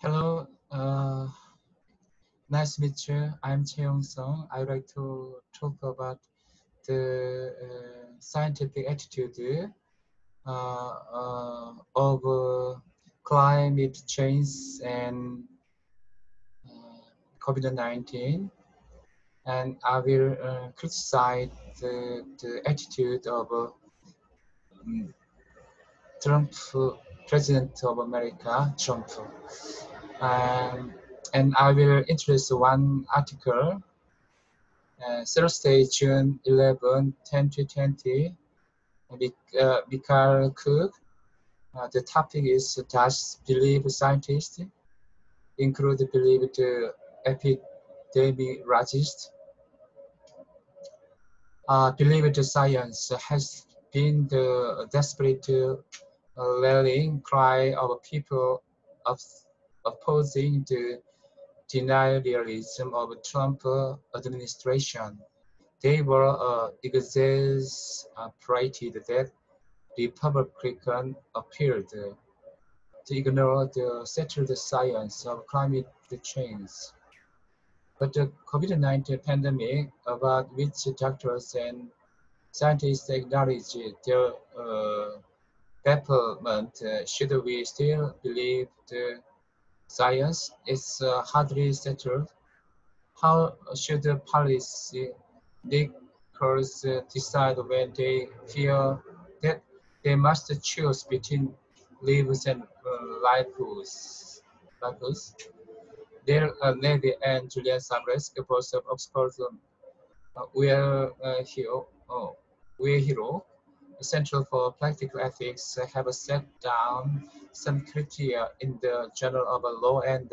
Hello, nice to meet you. I'm Song. I would like to talk about the scientific attitude of climate change and COVID-19, and I will criticize the attitude of Trump, President of America, Trump. Um, and I will introduce one article, Thursday, June 11, 2020, Mikhail Cook. The topic is, does believe scientists, include believed epidemiologists, believed science has been the desperate rallying cry of people of opposing the denialism of Trump administration. They were exasperated that Republicans appeared to ignore the settled science of climate change. But the COVID-19 pandemic, about which doctors and scientists acknowledge their bafflement, should we still believe the science is hardly settled? How should the policy makers decide when they feel that they must choose between lives and livelihoods? Dale Levy and Julian Sabresk, both of Oxford, were hero, Central for Practical Ethics, have set down some criteria in the Journal of Law and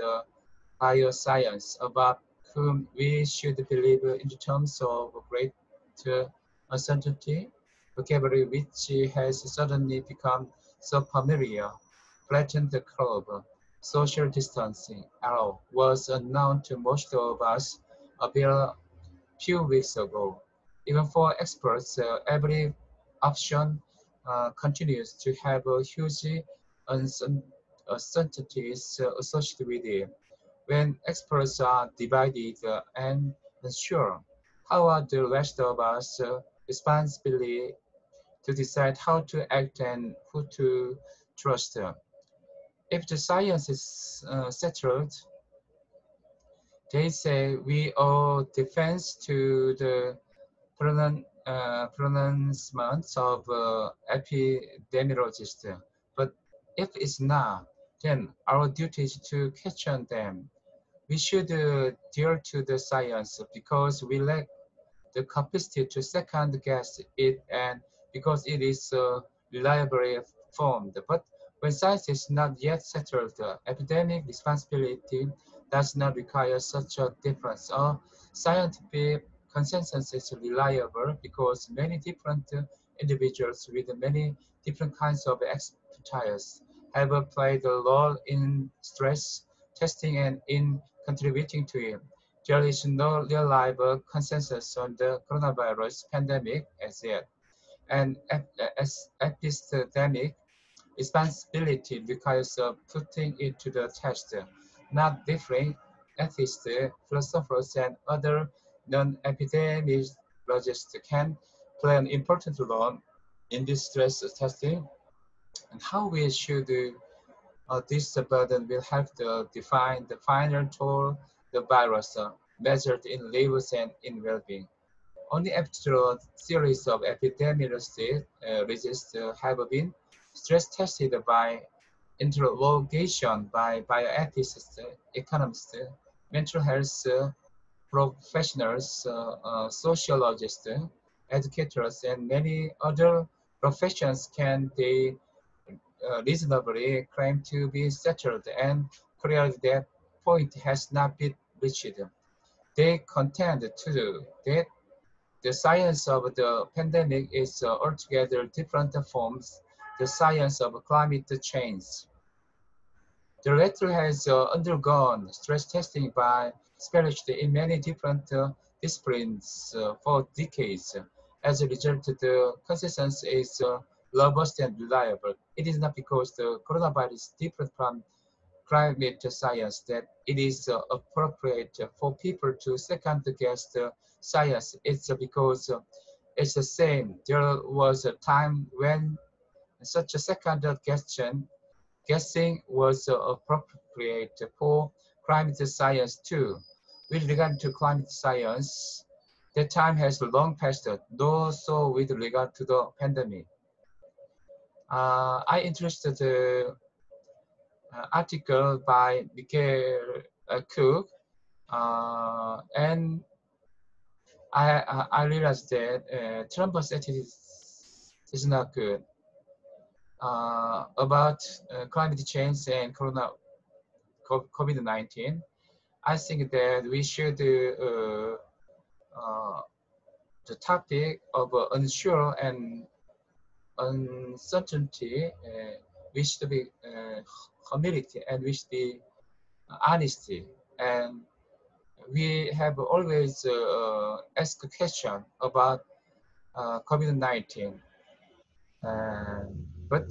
Bioscience about whom we should believe in terms of great uncertainty, vocabulary which has suddenly become so familiar. Flatten the curve. Social distancing was unknown to most of us a bare few weeks ago. Even for experts, every option continues to have huge uncertainties associated with it. When experts are divided and unsure, how are the rest of us responsibility to decide how to act and who to trust? If the science is settled, they say we owe defense to the pronouncements of epidemiologists. But if it's not, then our duty is to question them. We should adhere to the science because we lack the capacity to second guess it and because it is reliably formed. But when science is not yet settled, epidemic responsibility does not require such a difference. Scientific consensus is reliable because many different individuals with many different kinds of expertise have played a role in stress testing and in contributing to it. There is no reliable consensus on the coronavirus pandemic as yet, and as epistemic responsibility requires putting it to the test. Not different ethicists, philosophers, and other non-epidemiologists can play an important role in this stress testing, and how we should this burden will help to define the final toll the virus measured in lives and in well-being. Only after a series of epidemiologists have been stress tested by interrogation by bioethicists, economists, mental health professionals, sociologists, educators, and many other professions can they reasonably claim to be settled and clearly that point has not been reached. They contend too that the science of the pandemic is altogether different from the science of climate change. The latter has undergone stress testing by specialists in many different disciplines for decades. As a result, the consensus is robust and reliable. It is not because the coronavirus is different from climate science that it is appropriate for people to second guess the science. It's because it's the same. There was a time when such a second guessing was appropriate for climate science too. With regard to climate science, the time has long passed, though so with regard to the pandemic. I interested article by Michael Cook, and I realized that Trump's attitude is not good about climate change and COVID-19. I think that we should the topic of unsure and uncertainty. We should be humility, and we should be honesty, and we have always asked a question about COVID-19, but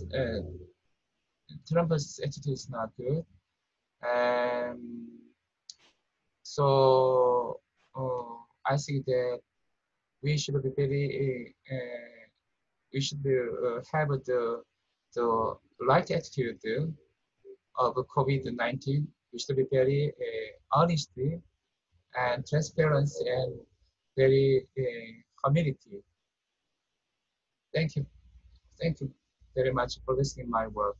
Trump's attitude is not good, and so I think that we should be very we should have the right attitude of COVID-19. We should be very honest and transparency and very humility. Thank you. Thank you very much for listening my work.